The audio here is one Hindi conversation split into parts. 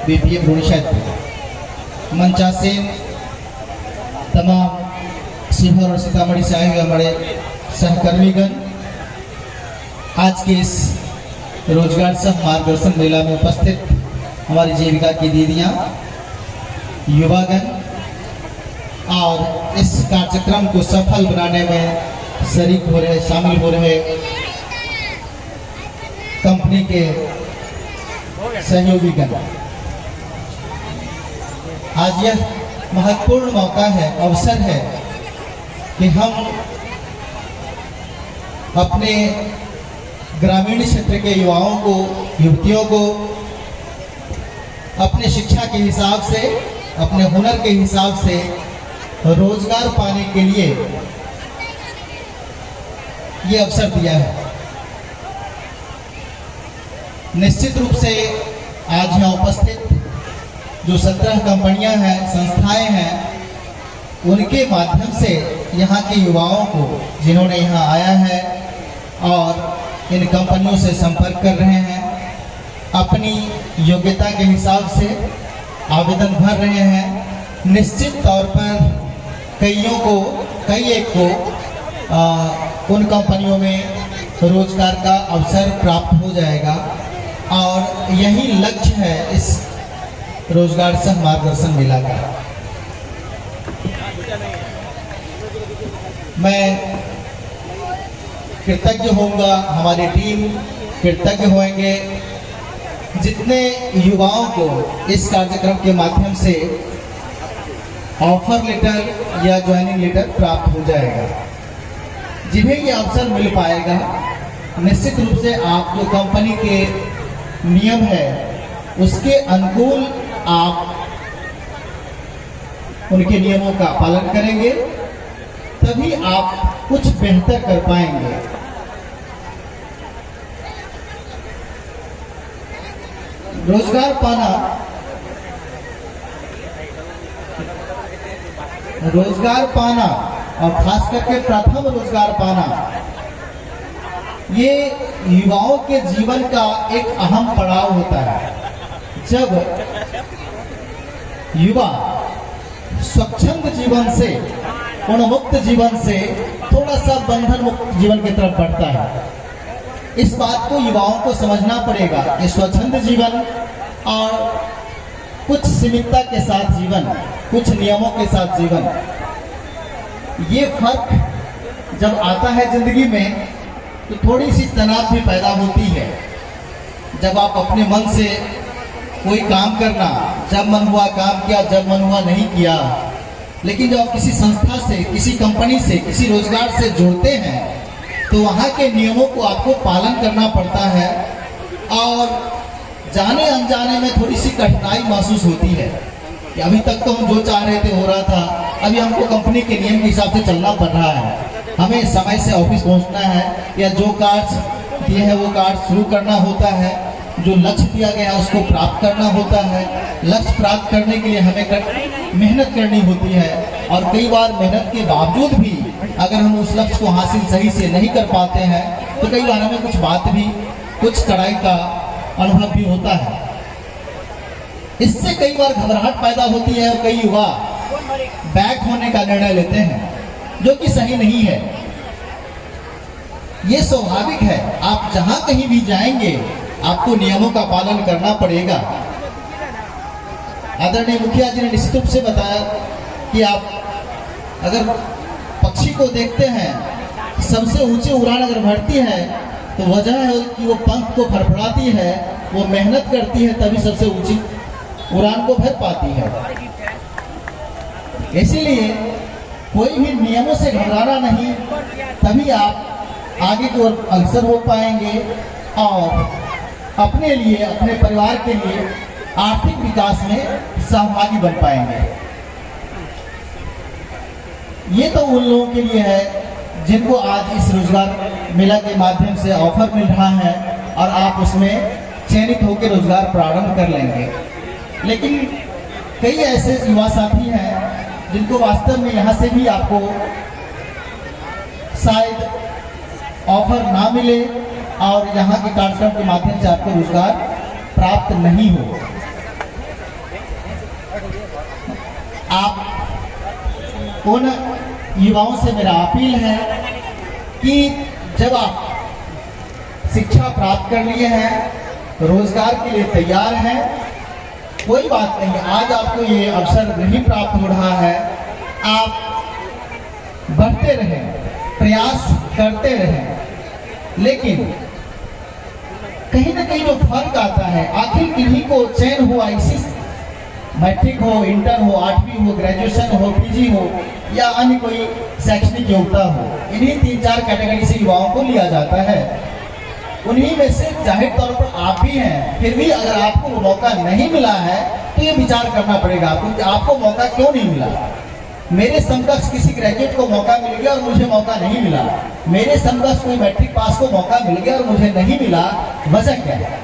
बीपीएम रुणक्षेत्र मंचासीन तमाम शिवहर और सीतामढ़ी से आए हुए हमारे सहकर्मीगण, आज के इस रोजगार सह मार्गदर्शन मेला में उपस्थित हमारी जीविका की दीदियाँ, युवागण और इस कार्यक्रम को सफल बनाने में शरीक हो रहे, शामिल हो रहे कंपनी के सहयोगीगण। आज यह महत्वपूर्ण मौका है, अवसर है कि हम अपने ग्रामीण क्षेत्र के युवाओं को, युवतियों को अपने शिक्षा के हिसाब से, अपने हुनर के हिसाब से रोजगार पाने के लिए ये अवसर दिया है। निश्चित रूप से आज यहाँ उपस्थित जो 17 कंपनियां हैं, संस्थाएं हैं, उनके माध्यम से यहाँ के युवाओं को, जिन्होंने यहाँ आया है और इन कंपनियों से संपर्क कर रहे हैं, अपनी योग्यता के हिसाब से आवेदन भर रहे हैं। निश्चित तौर पर कई एक को उन कंपनियों में रोजगार का अवसर प्राप्त हो जाएगा और यही लक्ष्य है इस रोजगार सह मार्गदर्शन मेला का। मैं कृतज्ञ होऊंगा, हमारी टीम कृतज्ञ होंगे जितने युवाओं को इस कार्यक्रम के माध्यम से ऑफर लेटर या ज्वाइनिंग लेटर प्राप्त हो जाएगा। जिन्हें ये अवसर मिल पाएगा, निश्चित रूप से आप जो कंपनी के नियम है उसके अनुकूल आप उनके नियमों का पालन करेंगे, तभी आप कुछ बेहतर कर पाएंगे। रोजगार पाना और खास करके प्रथम रोजगार पाना, ये युवाओं के जीवन का एक अहम पड़ाव होता है। जब युवा स्वच्छंद जीवन से, गुणमुक्त जीवन से थोड़ा सा बंधन मुक्त जीवन की तरफ बढ़ता है। इस बात को युवाओं को समझना पड़ेगा कि स्वच्छंद जीवन और कुछ सीमितता के साथ जीवन, कुछ नियमों के साथ जीवन, ये फर्क जब आता है जिंदगी में तो थोड़ी सी तनाव भी पैदा होती है। जब आप अपने मन से कोई काम करना, जब मन हुआ काम किया, जब मन हुआ नहीं किया। लेकिन जब आप किसी संस्था से, किसी कंपनी से, किसी रोजगार से जुड़ते हैं तो वहाँ के नियमों को आपको पालन करना पड़ता है और जाने अनजाने में थोड़ी सी कठिनाई महसूस होती है कि अभी तक तो हम जो चाह रहे थे हो रहा था, अभी हमको कंपनी के नियम के हिसाब से चलना पड़ रहा है। हमें समय से ऑफिस पहुंचना है या जो कार्य दिए हैं वो कार्य शुरू करना होता है, जो लक्ष्य दिया गया है उसको प्राप्त करना होता है। लक्ष्य प्राप्त करने के लिए हमें मेहनत करनी होती है और कई बार मेहनत के बावजूद भी अगर हम उस लक्ष्य को हासिल सही से नहीं कर पाते हैं तो कई बार हमें कुछ कड़ाई का अनुभव भी होता है। इससे कई बार घबराहट पैदा होती है और कई युवा बैक होने का निर्णय लेते हैं, जो कि सही नहीं है। ये स्वाभाविक है, आप जहां कहीं भी जाएंगे आपको नियमों का पालन करना पड़ेगा। आदरणीय मुखिया जी ने निश्चित रूप से बताया कि आप अगर पक्षी को देखते हैं, सबसे ऊंची उड़ान अगर भरती है तो वजह है कि वो पंख को फड़फड़ाती है, वो मेहनत करती है, तभी सबसे ऊंची उड़ान को भर पाती है। इसीलिए कोई भी नियमों से घबराना नहीं, तभी आप आगे की ओर अग्रसर हो पाएंगे और अपने लिए, अपने परिवार के लिए आर्थिक विकास में सहभागी बन पाएंगे। ये तो उन लोगों के लिए है जिनको आज इस रोजगार मेला के माध्यम से ऑफर मिल रहा है और आप उसमें चयनित होकर रोजगार प्रारंभ कर लेंगे। लेकिन कई ऐसे युवा साथी हैं जिनको वास्तव में यहाँ से भी आपको शायद ऑफर ना मिले और यहाँ के कार्यक्रम के माध्यम से आपको रोजगार प्राप्त नहीं हो। उन युवाओं से मेरा अपील है कि जब आप शिक्षा प्राप्त कर लिए हैं, रोजगार के लिए तैयार हैं, कोई बात नहीं, आज आपको ये अवसर नहीं प्राप्त हो रहा है, आप बढ़ते रहें, प्रयास करते रहें। लेकिन कहीं ना कहीं जो फर्क आता है, आखिर किन्हीं को चयन हुआ इसी मैट्रिक हो, इंटर हो, 8वीं हो, ग्रेजुएशन हो, पीजी हो या अन्य कोई शैक्षणिक योग्यता हो, इन्हीं 3-4 कैटेगरी से युवाओं को लिया जाता है। उन्हीं में से जाहिर तौर पर आप भी हैं। फिर भी अगर आपको वो मौका नहीं मिला है तो ये विचार करना पड़ेगा आपको कि आपको मौका क्यों नहीं मिला। मेरे समकक्ष किसी ग्रेजुएट को मौका मिल गया और मुझे मौका नहीं मिला, मेरे समकक्ष कोई मैट्रिक पास को मौका मिल गया और मुझे नहीं मिला, वजह क्या है?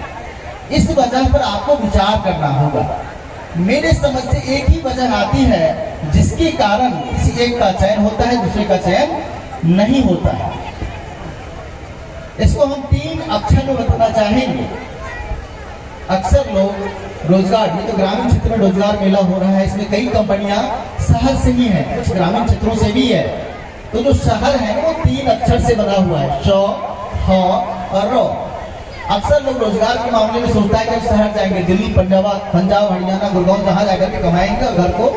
इस वजह पर आपको विचार करना होगा। मेरे समझ से एक ही वजह आती है जिसके कारण किसी एक का चयन होता है, दूसरे का चयन नहीं होता है। इसको हम 3 अक्षर में बताना चाहेंगे। अक्सर लोग रोजगार, ये तो ग्रामीण क्षेत्र में रोजगार मेला हो रहा है, इसमें कई कंपनियां शहर से ही हैं, कुछ ग्रामीण क्षेत्रों से भी है। तो जो शहर है वो 3 अक्षर से बना हुआ है, श, ह और र। अक्सर लोग रोजगार के मामले में सोचता है कि शहर जाएंगे, दिल्ली, पंजाब, हरियाणा, गुड़गांव, जहां जाकर के कमाएंगे और घर को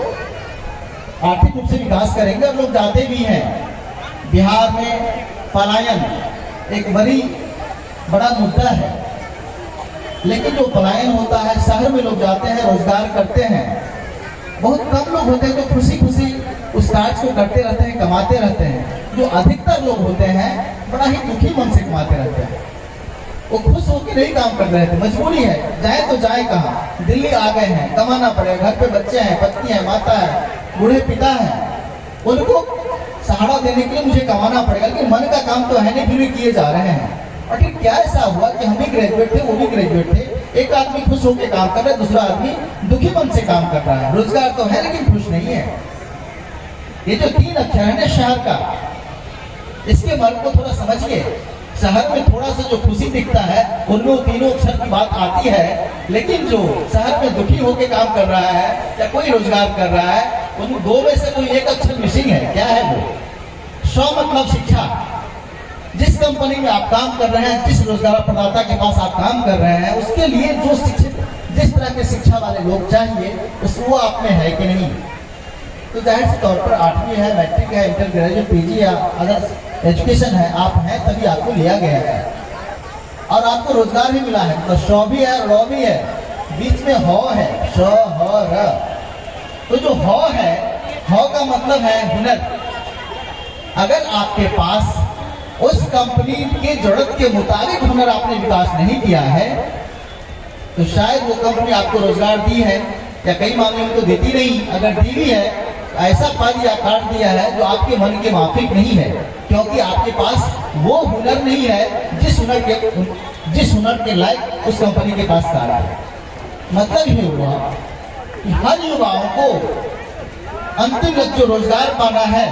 आर्थिक रूप से विकास करेंगे, और लोग जाते भी हैं। बिहार में पलायन एक बड़ा मुद्दा है, लेकिन जो पलायन होता है, शहर में लोग जाते हैं, रोजगार करते हैं। बहुत कम लोग होते हैं जो खुशी खुशी उस कार्य को करते रहते हैं, कमाते रहते हैं। जो अधिकतर लोग होते हैं बड़ा ही दुखी मन से कमाते रहते हैं, वो खुश होकर नहीं काम कर रहे थे, मजबूरी है, जाए तो जाए कहाँ, दिल्ली आ गए हैं, कमाना पड़ेगा, घर पे बच्चे हैं, पत्नी है, माता है, बूढ़े पिता है, उनको सहारा देने के लिए मुझे कमाना पड़ेगा। लेकिन मन का काम तो है नहीं, फिर भी किए जा रहे हैं। और फिर क्या ऐसा हुआ कि हम भी ग्रेजुएट थे, वो भी ग्रेजुएट थे, एक आदमी खुश होकर काम कर रहा है, दूसरा आदमी दुखी मन से काम कर रहा है, रोजगार तो है लेकिन खुश नहीं है। ये जो 3 अक्षर है ना शहर का, इसके मर्म को थोड़ा समझिए। शहर में थोड़ा सा जो खुशी दिखता है उनमें 3 अक्षर की बात आती है, लेकिन जो शहर में दुखी होकर काम कर रहा है या कोई रोजगार कर रहा है, उन 2 में से कोई एक अक्षर मिसिंग है। क्या है वो? श मतलब शिक्षा। जिस कंपनी में आप काम कर रहे हैं, जिस रोजगार प्रदाता के पास आप काम कर रहे हैं, उसके लिए जो शिक्षित, जिस तरह के शिक्षा वाले लोग चाहिए, वो आप में है कि नहीं? तो जाहिर से तौर पर 8वीं है, मैट्रिक है, इंटर ग्रेजुएट, पीजी या अदर एजुकेशन है, आप हैं तभी आपको लिया गया है और आपको रोजगार भी मिला है। तो श भी है, र भी है, बीच में ह है, श ह र। तो जो ह है, ह का मतलब है हुनर। अगर आपके पास उस कंपनी के जरूरत के मुताबिक हुनर आपने विकास नहीं किया है, तो शायद वो कंपनी आपको रोजगार दी है या कई मामलों में तो देती नहीं, अगर दी भी है ऐसा पद या कार्ड दिया है जो आपके मन के माफिक नहीं है, क्योंकि आपके पास वो हुनर नहीं है जिस हुनर के लायक उस कंपनी के पास कार्ड है। मतलब ये हुआ कि हर युवाओं को अंतिम लक्ष्य जो रोजगार पाना है,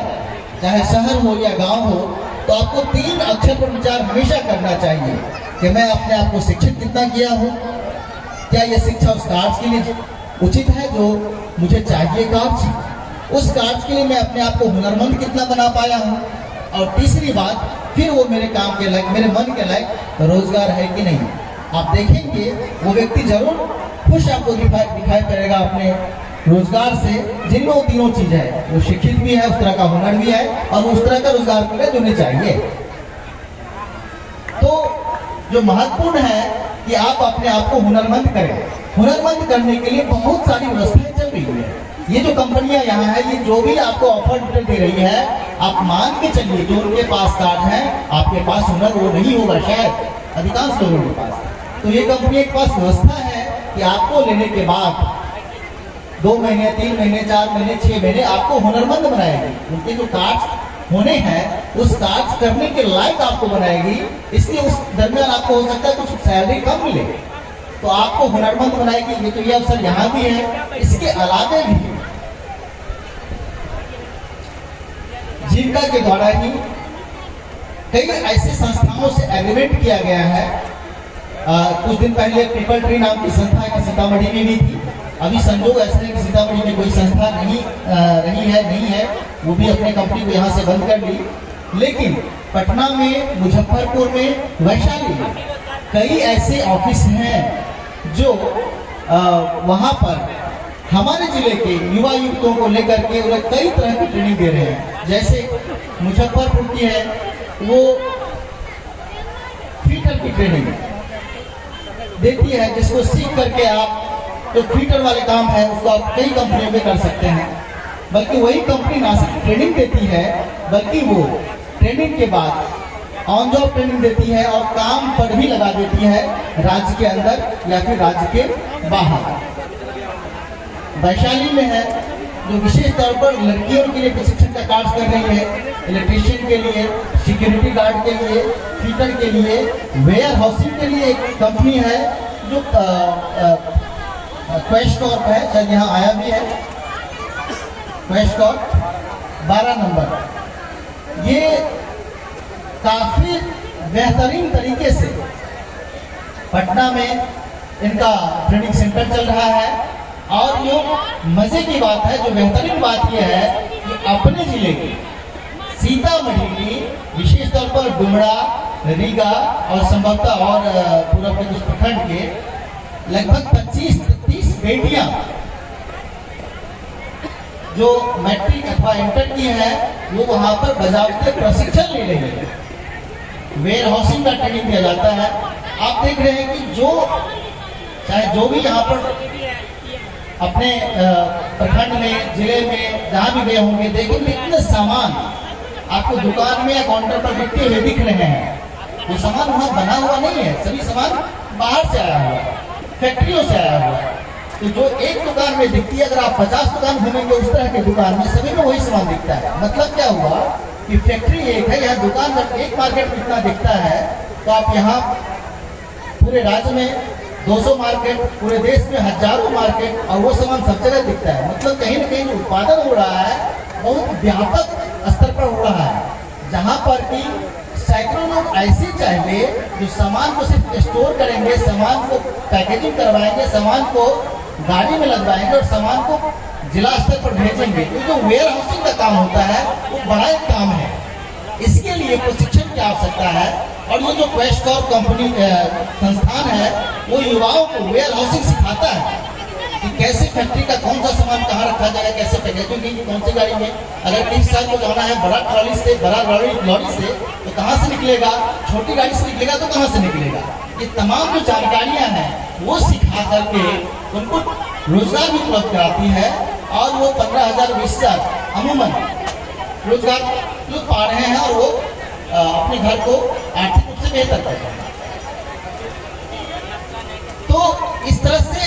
चाहे शहर हो या गांव हो, तो आपको 3 अक्षर पर विचार हमेशा करना चाहिए कि मैं अपने आप को शिक्षित कितना किया हूँ, क्या यह शिक्षा उस कार्य के लिए उचित है जो मुझे चाहिए, कार्य उस कार्य के लिए मैं अपने आप को हुनरमंद कितना बना पाया हूँ, और तीसरी बात फिर वो मेरे काम के लायक, मेरे मन के लायक रोजगार है कि नहीं। आप देखेंगे वो व्यक्ति जरूर खुश आपको दिखाई पड़ेगा अपने रोजगार से, जिनमें वो 3 चीज है, वो शिक्षित भी है, उस तरह का हुनर भी है और उस तरह का रोजगार के लिए चाहिए। तो जो महत्वपूर्ण है कि आप अपने आप को हुनरमंद करें। हुनरमंद करने के लिए बहुत सारी व्यवस्थाएं चल रही है। ये जो कंपनियां यहाँ है, ये जो भी आपको ऑफर दे रही है, आप मान के चलिए जो उनके पास कार्ड है, आपके पास हुनर वो नहीं होगा शायद अधिकांश लोगों के पास। तो ये कंपनी के पास व्यवस्था है कि आपको लेने के बाद 2 महीने, 3 महीने, 4 महीने, 6 महीने आपको हुनरमंद बनाएगी। उनके जो कार्ड होने हैं उस कार्य करने के लायक आपको बनाएगी, इसलिए उस दरमियान आपको हो सकता है कुछ सैलरी कम मिले, तो आपको हुनरमंद बनाएगी। ये तो ये अवसर यहाँ भी है। इसके अलावा भी जीविका के द्वारा ही कई ऐसे संस्थाओं से एग्रीमेंट किया गया है। कुछ दिन पहले ट्रिपल ट्री नाम की संस्था की सीतामढ़ी में भी थी, अभी संजोग ऐसे है कि सीतामढ़ी में कोई संस्था नहीं है, वो भी अपने कंपनी को यहाँ से बंद कर ली। लेकिन पटना में, मुजफ्फरपुर में, वैशाली में कई ऐसे ऑफिस हैं जो वहाँ पर हमारे जिले के युवा युवकों को लेकर के उन्हें कई तरह की ट्रेनिंग दे रहे हैं। जैसे मुजफ्फरपुर की है, वो फीटर की ट्रेनिंग देती है, जिसको सीख करके आप जो फीटर वाले काम है उसको आप कई कंपनियों में कर सकते हैं। बल्कि वही कंपनी ना सिर्फ ट्रेनिंग देती है, बल्कि वो ट्रेनिंग के बाद ऑन जॉब ट्रेनिंग देती है और काम पर भी लगा देती है, राज्य के अंदर या फिर राज्य के बाहर। वैशाली में है जो विशेष तौर पर लड़कियों के लिए प्रशिक्षण का कार्य कर रही है, इलेक्ट्रीशियन के लिए, सिक्योरिटी गार्ड के लिए, फीटर के लिए, वेयर हाउसिंग के लिए एक कंपनी है जो क्वेस्टकॉर्प है, शायद यहाँ आया भी है, क्वेस्टकॉर्प 12 नंबर। ये काफी बेहतरीन तरीके से पटना में इनका ट्रेनिंग सेंटर चल रहा है। और जो मजे की बात है, जो बेहतरीन बात यह है कि अपने जिले की सीतामढ़ी की विशेष तौर पर डुमरा, रीगा और संभवतः और पूर्व के कुछ प्रखंड के लगभग 25-30 बेटियां जो मैट्रिक अथवा इंटर की है, वो वहां पर बजावते प्रशिक्षण ले रही है। वेयर हाउसिंग का ट्रेनिंग दिया जाता है। आप देख रहे हैं कि जो चाहे जो भी यहाँ पर अपने प्रखंड में, जिले में जहाँ भी गए होंगे, देखेंगे इतने सामान आपको दुकान में या काउंटर पर बिकते हुए दिख रहे हैं। वो सामान वहाँ बना हुआ नहीं है, सभी सामान बाहर से आया हुआ है, फैक्ट्रियों से आया हुआ है। तो जो एक दुकान में दिखती है, अगर आप 50 दुकान घूमेंगे उस तरह के दुकान में, सभी में वही सामान दिखता है। मतलब क्या हुआ कि फैक्ट्री एक है, यहाँ दुकान जब एक मार्केट में इतना दिखता है, तो आप यहाँ पूरे राज्य में 200 मार्केट, पूरे देश में हजारों मार्केट, और वो सामान सब जगह दिखता है। मतलब कहीं ना कहीं उत्पादन हो रहा है, बहुत व्यापक स्तर पर हो रहा है, जहाँ पर कि सैकड़ों लोग ऐसे चाहिए जो सामान को सिर्फ स्टोर करेंगे, सामान को पैकेजिंग करवाएंगे, सामान को गाड़ी में लगवाएंगे और सामान को जिला स्तर पर भेजेंगे। तो जो वेयर हाउसिंग का काम होता है वो बड़ा एक काम है। इसके लिए प्रशिक्षण की आवश्यकता है। और ये जो क्वेस्टकॉर्प कंपनी संस्थान है, वो युवाओं को वेयर हाउसिंग सिखाता है कि कैसे फैक्ट्री का कौन सा सामान कहाँ रखा जाएगा, कैसे पैकेजिंग की, कौन सी गाड़ी में, अगर 30 साल को जाना है बड़ा ट्रॉली से, बड़ा लॉरी से, तो कहाँ से निकलेगा, छोटी गाड़ी से निकलेगा तो कहाँ से निकलेगा। ये तमाम जो जानकारियाँ हैं वो सिखा करके उनको रोजगार भी उपलब्ध कराती है। और वो 15,000-20,000 अमूमन रोजगार लोग पा रहे हैं और वो अपने घर को आर्थिक रूप से बेहतर कर रहे हैं। तो इस तरह से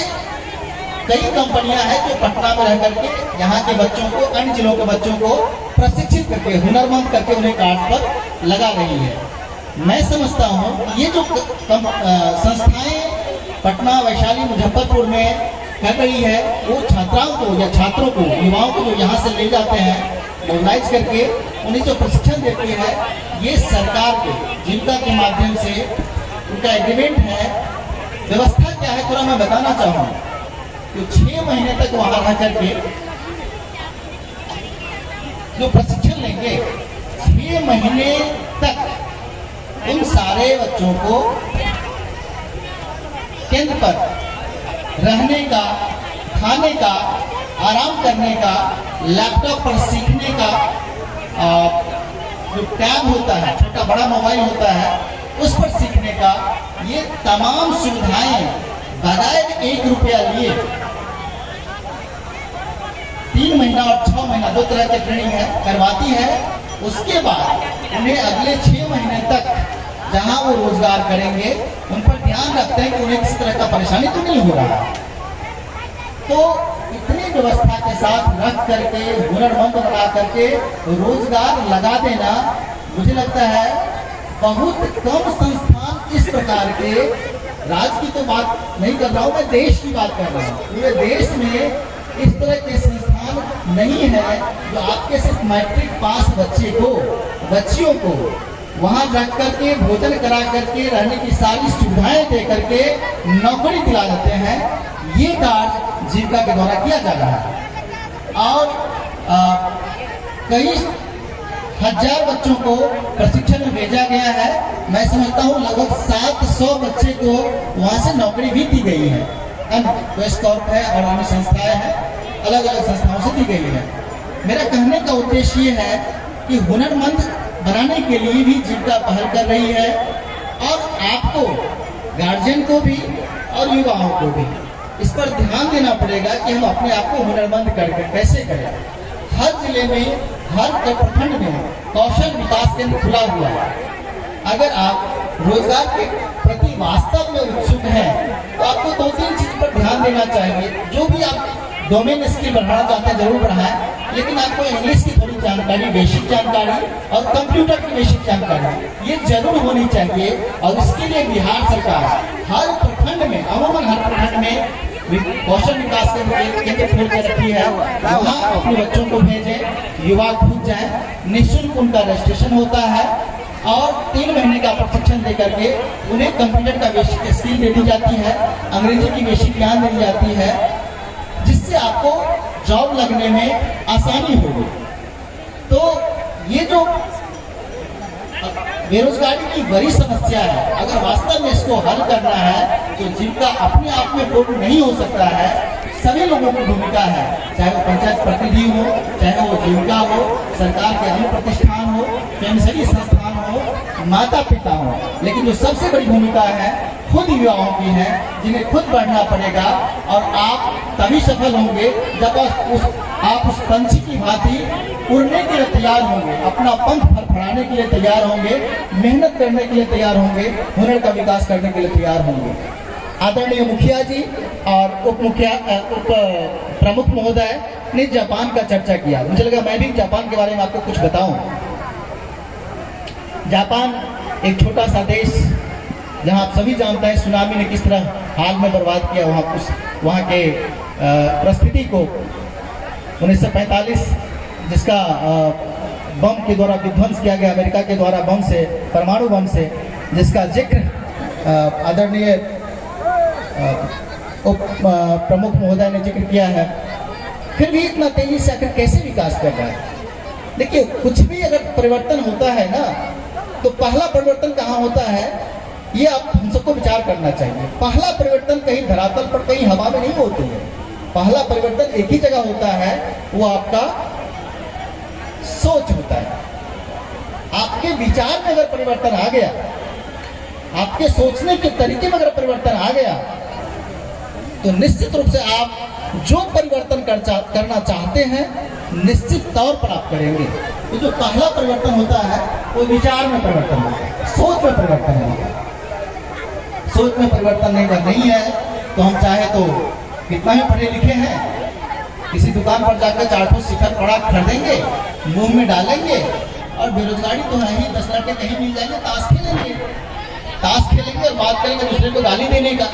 कई कंपनियां हैं जो पटना में रह करके यहाँ के बच्चों को, अन्य जिलों के बच्चों को प्रशिक्षित करके, हुनरमंद करके उन्हें कार्ड पर लगा रही है। मैं समझता हूँ ये जो संस्थाएं पटना, वैशाली, मुजफ्फरपुर में कर रही है, वो छात्राओं को या छात्रों को, युवाओं को जो यहाँ से ले जाते हैं, मोबिलाइज करके उन्हें जो प्रशिक्षण देती है, ये सरकार के जिनका के माध्यम से उनका एग्रीमेंट है। व्यवस्था क्या है थोड़ा मैं बताना चाहूँ। तो 6 महीने तक वहाँ रह करके जो प्रशिक्षण लेंगे, 6 महीने तक उन सारे बच्चों को केंद्र पर रहने का, खाने का, आराम करने का, लैपटॉप पर सीखने का जो टैब होता है, छोटा बड़ा मोबाइल होता है, उस पर सीखने का, ये तमाम सुविधाएं बजाय 1 रुपया लिए 3 महीना और 6 महीना 2 तरह की ट्रेनिंग है करवाती है। उसके बाद उन्हें अगले 6 महीने तक जहां वो रोजगार करेंगे, उन पर ध्यान रखते हैं कि उन्हें किसी तरह का परेशानी तो नहीं हो रहा। तो इतनी व्यवस्था के साथ रख करके, हुनरमंद बना करके रोजगार लगा देना, मुझे लगता है बहुत कम संस्थान इस प्रकार के, राज्य की तो बात नहीं कर रहा हूँ मैं, देश की बात कर रहा हूँ। पूरे देश में इस तरह के संस्थान नहीं है जो आपके सिर्फ मैट्रिक पास बच्चे को, बच्चियों को वहाँ रख करके, भोजन करा करके, रहने की सारी सुविधाएं दे करके नौकरी दिला देते हैं। ये कार्य जीविका के द्वारा किया जा रहा है और कई हजार बच्चों को प्रशिक्षण में भेजा गया है। मैं समझता हूँ लगभग 700 बच्चे को वहाँ से नौकरी भी दी गई है। वेस्ट कॉर्प है और अन्य संस्थाएं हैं, अलग अलग संस्थाओं से दी गई है। मेरा कहने का उद्देश्य ये है कि हुनरमंद बनाने के लिए भी जीविका पहल कर रही है और आपको, गार्जियन को भी और युवाओं को भी इस पर ध्यान देना पड़ेगा कि हम अपने आप को हुनरमंद करके कैसे करें। हर जिले में, हर प्रखंड में कौशल विकास केंद्र खुला हुआ है। अगर आप रोजगार के प्रति वास्तव में उत्सुक हैं तो आपको 2-3 चीज पर ध्यान देना चाहिए। जो भी आप डोमेन स्किल बढ़ाना चाहते हैं जरूर बढ़ाएं, लेकिन आपको इंग्लिश की थोड़ी जानकारी, बेसिक जानकारी और कंप्यूटर की बेसिक जानकारी ये जरूर होनी चाहिए। और इसके लिए बिहार सरकार हर प्रखंड में, अमूमन हर प्रखंड में कौशल विकास केंद्र खोल कर रखी है। वहाँ अपने बच्चों को भेजें, युवा खुद जाएं, निःशुल्क उनका रजिस्ट्रेशन होता है और 3 महीने का प्रशिक्षण दे करके उन्हें कंप्यूटर का बेसिक स्किल दे दी जाती है, अंग्रेजी की बेसिक ज्ञान दी जाती है, जिससे आपको जॉब लगने में आसानी होगी। तो ये जो बेरोजगारी की बड़ी समस्या है, अगर वास्तव में इसको हल करना है तो जीविका अपने आप में पूर्ण नहीं हो सकता है। सभी लोगों की भूमिका है, चाहे वो पंचायत प्रतिनिधि हो, चाहे वो जीविका हो, सरकार के अन्य प्रतिष्ठान हो, स्वयंसेवी संस्थान हो, माता पिता हो, लेकिन जो सबसे बड़ी भूमिका है खुद युवाओं की है, जिन्हें खुद बढ़ना पड़ेगा। और आप तभी सफल होंगे जब आप उस पंछी की भांति उड़ने के लिए तैयार होंगे, अपना पंख फड़फड़ाने के लिए तैयार होंगे, मेहनत करने के लिए तैयार होंगे, हुनर का विकास करने के लिए तैयार होंगे। आदरणीय मुखिया जी और उप प्रमुख महोदय ने जापान का चर्चा किया। मुझे लगा मैं भी जापान के बारे में आपको कुछ बताऊं। जापान एक छोटा सा देश, जहां आप सभी जानते हैं सुनामी ने किस तरह हाल में बर्बाद किया वहाँ के परिस्थिति को। 1945 जिसका बम के द्वारा विध्वंस किया गया, अमेरिका के द्वारा बम से, परमाणु बम से, जिसका जिक्र आदरणीय उप प्रमुख महोदय ने जिक्र किया है। फिर भी इतना तेजी से आखिर कैसे विकास कर रहा है? देखिए, कुछ भी अगर परिवर्तन होता है ना, तो पहला परिवर्तन कहाँ होता है ये आप हम सबको विचार करना चाहिए। पहला परिवर्तन कहीं धरातल पर, कहीं हवा में नहीं होती है। पहला परिवर्तन एक ही जगह होता है, वो आपका सोच होता है। आपके विचार में अगर परिवर्तन आ गया, आपके सोचने के तरीके में अगर परिवर्तन आ गया, तो निश्चित रूप से आप जो परिवर्तन करना चाहते हैं निश्चित तौर पर आप करेंगे। तो जो पहला परिवर्तन होता है वो विचार में परिवर्तन होता है, सोच में परिवर्तन होता है। सोच में परिवर्तन नहीं है तो हम चाहे तो कितना ही पढ़े लिखे हैं, किसी दुकान पर जाकर 4 ठो शिखर पड़ा खरीदेंगे, मुंह में डालेंगे और बेरोजगारी तो है ही, 10 लड़के कहीं मिल जाएंगे, ताश खेलेंगे और बात करेंगे दूसरे को गाली देने का,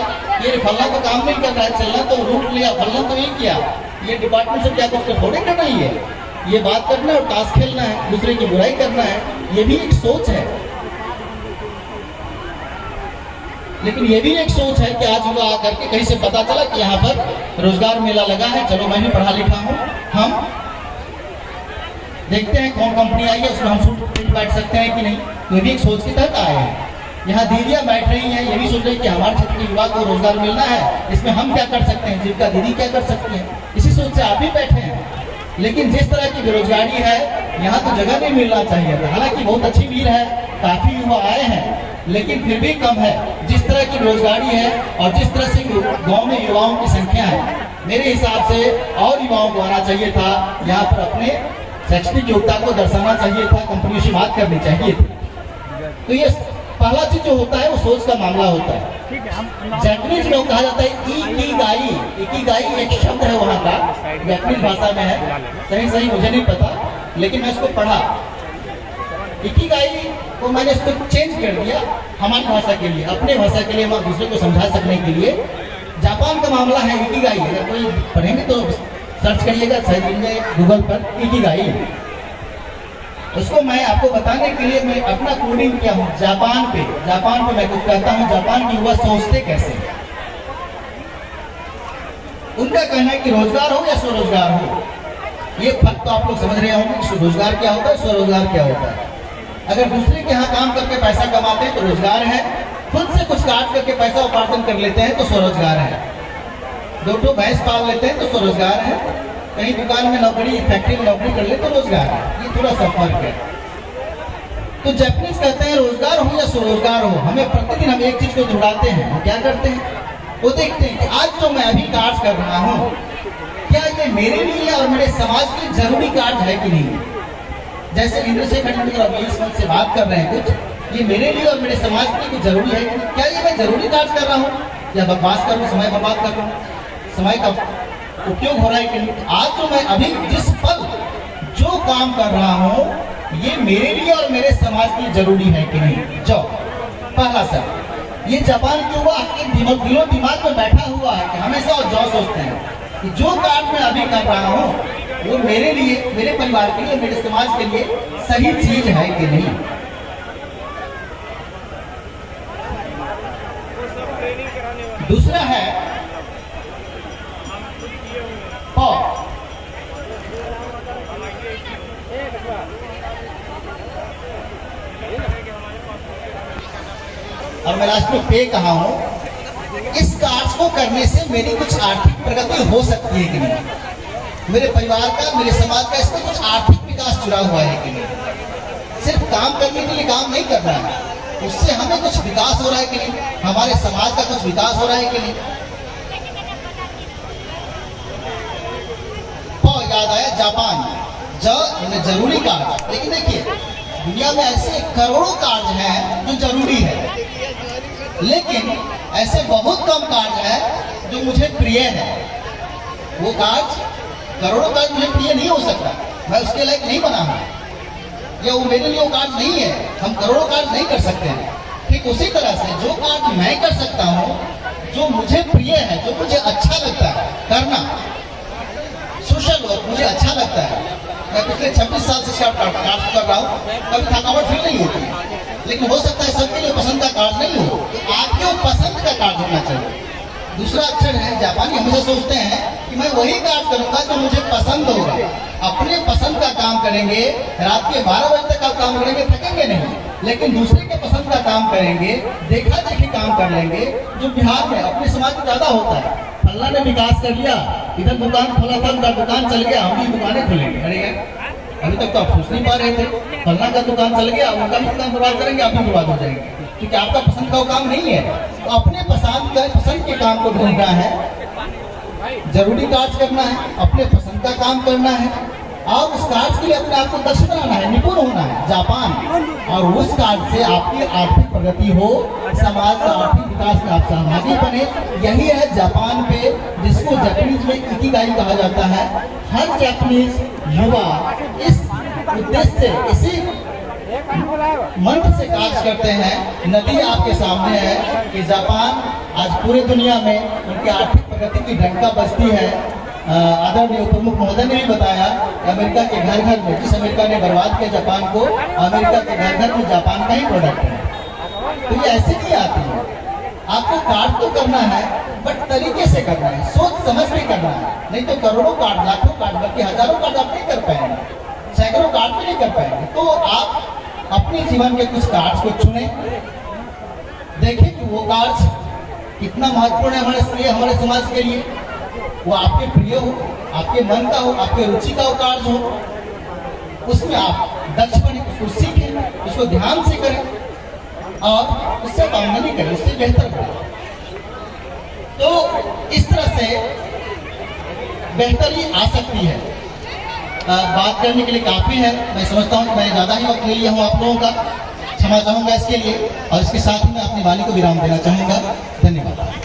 ये फलना तो काम नहीं कर रहा है, चलना तो रूट लिया, फलना तो ये किया, ये डिपार्टमेंट से क्या कुछ थोड़े करना ही है, ये बात करना है और ताश खेलना है, दूसरे की बुराई करना है। ये भी एक सोच है। लेकिन ये भी एक सोच है कि आज युवा आकर के कहीं से पता चला कि यहाँ पर रोजगार मेला लगा है, चलो मैं भी पढ़ा लिखा हूँ, हम देखते हैं कौन कंपनी आई है, उसमें हम सूट बैठ सकते हैं कि नहीं। तो ये भी एक सोच के तहत आए हैं। यहाँ दीदियाँ बैठ रही हैं, ये भी सोच रही है कि हमारे क्षेत्र के युवा को रोजगार मिलना है, इसमें हम क्या कर सकते हैं, जीविका दीदी क्या कर सकती है, इसी सोच से आप भी बैठे हैं। लेकिन जिस तरह की बेरोजगारी है, यहाँ तो जगह नहीं मिलना चाहिए था। हालांकि बहुत अच्छी भीड़ है, काफी युवा आए हैं, लेकिन फिर भी कम है। जिस तरह की बेरोजगारी है और जिस तरह से गांव में युवाओं की संख्या है, मेरे हिसाब से और युवाओं को आना चाहिए था, यहाँ पर अपने शैक्षणिक योग्यता को दर्शाना चाहिए था, कंपनी से बात करनी चाहिए थी। तो ये पहला चीज जो होता है वो सोच का मामला होता है। जैपनीज में कहा जाता है इकिगाई। इकिगाई एक शब्द है वहाँ का, जैपनीज भाषा में है, सही मुझे नहीं पता, लेकिन मैं इसको पढ़ा। इकिगाई को मैंने इसको चेंज कर दिया हमारी भाषा के लिए, अपने भाषा के लिए, हम दूसरे को समझा सकने के लिए। जापान का मामला है इकिगाई। अगर कोई पढ़ेंगे तो सर्च करिएगा, शायद मिल जाए गूगल पर इकिगाई। उसको मैं आपको बताने के लिए मैं अपना कोडिंग किया हूँ जापान पे मैं कुछ कहता हूँ, जापान के युवा सोचते कैसे। उनका कहना है कि रोजगार हो या स्वरोजगार हो, ये फर्क तो आप लोग समझ रहे होंगे। स्वरोजगार क्या होता है, स्वरोजगार क्या होता है। अगर दूसरे के यहाँ काम करके पैसा कमाते हैं तो रोजगार है, खुद से कुछ काट करके पैसा उपार्जन कर लेते हैं तो स्वरोजगार है, दो ठो भैंस पाल लेते हैं तो स्वरोजगार है, कहीं दुकान में नौकरी, फैक्ट्री में नौकरी कर ले तो रोजगार है। ये थोड़ा सा फर्क है। तो जापानीज कहते हैं रोजगार हो या स्वरोजगार हो, हमें प्रतिदिन हम एक चीज को ढूंढाते हैं। हम क्या करते हैं, वो देखते हैं कि आज जो मैं अभी कार्य कर रहा हूँ क्या ये मेरे लिए और मेरे समाज के लिए जरूरी कार्य है कि नहीं। जैसे इंद्रशेखर टेंडुलकर इस वक्त से बात कर रहे हैं, कुछ ये मेरे लिए और मेरे समाज के लिए कुछ जरूरी है कि नहीं। क्या ये मैं जरूरी कार्य कर रहा हूँ या बकवास कर रहा हूँ, समय बर्बाद कर रहा हूँ, समय का उपयोग हो रहा है कि नहीं। आज जो मैं अभी जिस पल जो काम कर रहा हूँ ये मेरे लिए और मेरे समाज के लिए जरूरी है कि नहीं। जो पहला सर ये जापान क्यों हुआ, दिलो दिमाग में बैठा हुआ है कि हमेशा और जो सोचते हैं कि जो काम मैं अभी कर रहा हूँ वो मेरे लिए, मेरे परिवार के लिए, मेरे समाज के लिए सही चीज है कि नहीं। दूसरा है और मैं लास्ट में पे कहा हूं, इस कार्य को करने से मेरी कुछ आर्थिक प्रगति हो सकती है कि नहीं, मेरे परिवार का, मेरे समाज का इसमें कुछ आर्थिक विकास जुड़ा हुआ है कि नहीं। सिर्फ काम करने के लिए काम नहीं कर रहा है, उससे हमें कुछ विकास हो रहा है कि नहीं, हमारे समाज का कुछ विकास हो रहा है कि नहीं। तो याद आया जापान, जरूरी कार्य। लेकिन देखिए दुनिया में ऐसे करोड़ों कार्य हैं जो जरूरी है, लेकिन ऐसे बहुत कम कार्य है जो मुझे प्रिय है। वो कार्य, करोड़ों कार्य मुझे प्रिय नहीं हो सकता, मैं उसके लायक नहीं बना हूं, या वो मेरे लिए वो कार्य नहीं है। हम करोड़ों कार्य नहीं कर सकते हैं। ठीक उसी तरह से जो कार्य मैं कर सकता हूं, जो मुझे प्रिय है, जो मुझे अच्छा लगता है करना, सोशल वर्क मुझे अच्छा लगता है। मैं पिछले 26 साल से कार्य कर रहा हूँ, कभी थकावट फील नहीं होती। लेकिन हो सकता है सबके लिए पसंद का कार्य नहीं हो, तो आपके पसंद का कार्य होना चाहिए। दूसरा अक्षर है जापानी, हमेशा सोचते हैं कि मैं वही कार्य करूंगा जो मुझे पसंद होगा। अपने पसंद का काम करेंगे, रात के 12 बजे तक आप काम करेंगे, थकेंगे नहीं। लेकिन दूसरे के पसंद का काम करेंगे, देखा देखी काम कर लेंगे, जो बिहार में अपने समाज में ज्यादा होता है। फल्ला ने विकास कर लिया, इधर दुकान खोला था, उनका दुकान चल गया, हम भी दुकानें खोलेंगे। अरे यार अभी तक तो आप सोच नहीं पा रहे थे, फल्ला का दुकान चल गया, उनका भी दुकान बर्बाद करेंगे, आप भी बर्बाद हो जाएंगे, क्योंकि आपका पसंद का वो काम नहीं है। तो अपने पसंद के काम को ढूंढना है, जरूरी कार्य करना है, अपने पसंद का काम करना है, और उस कार्य के लिए अपने आप को दक्ष बनाना है, निपुण होना है। जापान, और उस कार्य से आपकी आर्थिक प्रगति हो, समाज का आर्थिक विकास में आप सहभागी बने। यही है जापान पे, जिसको जापानीज में इकिगाई कहा जाता है। हर जापानीज युवा इस उद्देश्य से, इसी मंत्र से कार्य करते हैं। नदी आपके सामने है कि जापान आज पूरी दुनिया में उनकी आर्थिक प्रगति की डंका बजती है। आदरणीय उप प्रमुख महोदय ने भी बताया कि अमेरिका के घर घर में, जिस अमेरिका ने बर्बाद किया जापान को, अमेरिका के घर घर में जापान का ही प्रोडक्ट है। तो ये ऐसे नहीं आती है। आपको कार्य तो करना है, बट तरीके से करना है, सोच समझ के करना है। नहीं तो करोड़ों कार्ड, लाखों कार्ड, बल्कि हजारों कार्ड आप नहीं कर पाएंगे, सैकड़ों कार्ड भी नहीं कर पाएंगे। तो आप अपने जीवन के कुछ कार्य को चुने, देखें कि वो कार्य कितना महत्वपूर्ण है हमारे लिए, हमारे समाज के लिए। वो आपके प्रिय हो, आपके मन का हो, आपके रुचि का वो कार्य हो, उसमें आप दक्ष बने, उसको सीखें, उसको ध्यान से करें और उससे आमदनी करें, उससे बेहतर करें। तो इस तरह से बेहतरी आ सकती है। बात करने के लिए काफी है, मैं समझता हूँ कि मैंने ज्यादा ही वक्त ले लिया हूँ आप लोगों का, क्षमा चाहूंगा इसके लिए। और इसके साथ ही मैं अपनी वाणी को विराम देना चाहूंगा। धन्यवाद।